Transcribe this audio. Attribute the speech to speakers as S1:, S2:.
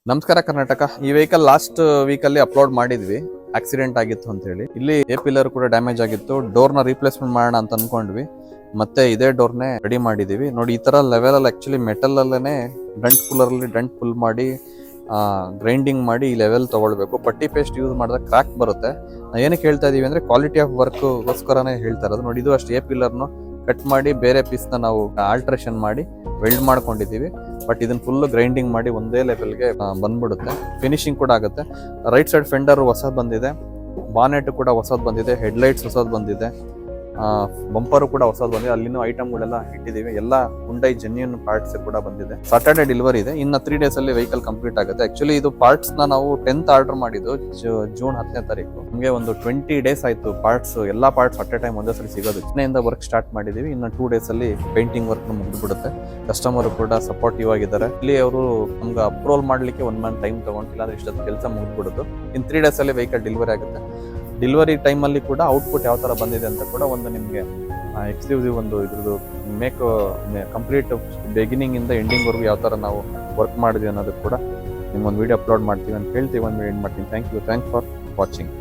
S1: ನಮಸ್ಕಾರ ಕರ್ನಾಟಕ. ಈ vehicle last ವೀಕಲ್ಲಿ ಅಪ್ಲೋಡ್ ಮಾಡಿದ್ವಿ. ಆಕ್ಸಿಡೆಂಟ್ ಆಗಿತ್ತು ಅಂತ ಹೇಳಿ. ಇಲ್ಲಿ ಎ ಪಿಲ್ಲರ್ ಕೂಡ ಡ್ಯಾಮೇಜ್ ಆಗಿತ್ತು. ಡೋರ್ನ ರೀಪ್ಲೇಸ್ಮೆಂಟ್ ಮಾಡೋಣ ಅಂತ ಅನ್ಕೊಂಡ್ವಿ. ಮತ್ತೆ ಇದೇ ಡೋರ್ನೇ ರೆಡಿ ಮಾಡಿದೀವಿ. ನೋಡಿ, ಈ ತರ ಲೆವೆಲ್ ಅಲ್ಲಿ ಆಕ್ಚುಲಿ ಮೆಟಲ್ ಅಲ್ಲೇನೆ ಡೆಂಟ್ ಪುಲ್ಲರ್ ಅಲ್ಲಿ ಡೆಂಟ್ ಫುಲ್ ಮಾಡಿ ಗ್ರೈಂಡಿಂಗ್ ಮಾಡಿ ಈ ಲೆವೆಲ್ ತಗೊಳ್ಬೇಕು. ಪಟ್ಟಿ ಪೇಸ್ಟ್ ಯೂಸ್ ಮಾಡಿದಾಗ ಕ್ರಾಕ್ ಬರುತ್ತೆ. ಏನಕ್ಕೆ ಹೇಳ್ತಾ ಇದೀವಿ ಅಂದ್ರೆ ಕ್ವಾಲಿಟಿ ಆಫ್ ವರ್ಕ್ಗೋಸ್ಕರನೇ ಹೇಳ್ತಾ ಇರೋದು. ನೋಡಿ, ಇದು ಅಷ್ಟು ಎ ಪಿಲ್ಲರ್ನು ಕಟ್ ಮಾಡಿ ಬೇರೆ ಪೀಸ್ನ ನಾವು ಆಲ್ಟ್ರೇಷನ್ ಮಾಡಿ ವೆಲ್ಡ್ ಮಾಡ್ಕೊಂಡಿದ್ದೀವಿ. ಬಟ್ ಇದನ್ನ ಫುಲ್ ಗ್ರೈಂಡಿಂಗ್ ಮಾಡಿ ಒಂದೇ ಲೆವೆಲ್ಗೆ ಬಂದ್ಬಿಡುತ್ತೆ. ಫಿನಿಶಿಂಗ್ ಕೂಡ ಆಗುತ್ತೆ. ರೈಟ್ ಸೈಡ್ ಫೆಂಡರ್ ಹೊಸದ್ ಬಂದಿದೆ, ಬಾನೆಟ್ ಕೂಡ ಹೊಸದ್ ಬಂದಿದೆ, ಹೆಡ್ಲೈಟ್ಸ್ ಹೊಸದ್ ಬಂದಿದೆ, ಬಂಪರು ಕೂಡ ಹೊಸದ್ ಬಂದಿದೆ. ಅಲ್ಲಿನೂ ಐಟಮ್ಗಳೆಲ್ಲ ಇಟ್ಟಿದ್ದೀವಿ. ಎಲ್ಲ ಹುಂಡೈ ಜೆನ್ಯೂನ್ ಪಾರ್ಟ್ಸ್ ಕೂಡ ಬಂದಿದೆ. ಸಾಟರ್ಡೆ ಡೆಲಿವರಿ ಇದೆ. ಇನ್ನು 3 days ಅಲ್ಲಿ ವೆಹಿಕಲ್ ಕಂಪ್ಲೀಟ್ ಆಗುತ್ತೆ. ಆಕ್ಚುಲಿ ಇದು ಪಾರ್ಟ್ಸ್ ನಾವು 10th ಆರ್ಡರ್ ಮಾಡಿದ್ದು ಜೂನ್ 10ನೇ ತಾರೀಕು. ನಮಗೆ ಒಂದು 20 days ಆಯ್ತು ಪಾರ್ಟ್ಸ್, ಎಲ್ಲಾ ಪಾರ್ಟ್ಸ್ ಅಟ್ ಎ ಟೈಮ್ ಒಂದೇ ಸರಿ ಸಿಗೋದು. ಚಿನ್ನೆಯಿಂದ ವರ್ಕ್ ಸ್ಟಾರ್ಟ್ ಮಾಡಿದೀವಿ. ಇನ್ನು 2 days ಅಲ್ಲಿ ಪೇಂಟಿಂಗ್ ವರ್ಕ್ ಮುಗಿದ್ಬಿಡುತ್ತೆ. ಕಸ್ಟಮರ್ ಕೂಡ ಸಪೋರ್ಟಿವ್ ಆಗಿದ್ದಾರೆ. ಇಲ್ಲಿ ಅವರು ನಮ್ಗೆ ಅಪ್ರೂವಲ್ ಮಾಡ್ಲಿಕ್ಕೆ 1 month ಟೈಮ್ ತಗೊಂಡಿಲ್ಲ ಅಂದ್ರೆ ಇಷ್ಟೊತ್ತು ಕೆಲಸ ಮುಗಿದ್ಬಿಡುತ್ತೆ. ಇನ್ನು 3 days ಅಲ್ಲಿ ವೆಹಿಕಲ್ ಡೆಲಿವರಿ ಆಗುತ್ತೆ. ಡೆಲಿವರಿ ಟೈಮಲ್ಲಿ ಕೂಡ ಔಟ್ಪುಟ್ ಯಾವ ಥರ ಬಂದಿದೆ ಅಂತ ಕೂಡ ಒಂದು ನಿಮಗೆ ಎಕ್ಸ್ಕ್ಲೂಸಿವ್ ಒಂದು ಇದ್ರದ್ದು ಕಂಪ್ಲೀಟ್ ಬಿಗಿನಿಂಗಿಂದ ಎಂಡಿಂಗ್ವರೆಗೂ ಯಾವ ಥರ ನಾವು ವರ್ಕ್ ಮಾಡಿದ್ವಿ ಅನ್ನೋದು ಕೂಡ ನಿಮ್ಗೊಂದು ವಿಡಿಯೋ ಅಪ್ಲೋಡ್ ಮಾಡ್ತೀವಿ ಅಂತ ಹೇಳ್ತೀವಿ. ಒಂದು ಎಂಡ್ ಮಾಡ್ತೀನಿ. Thank you for watching.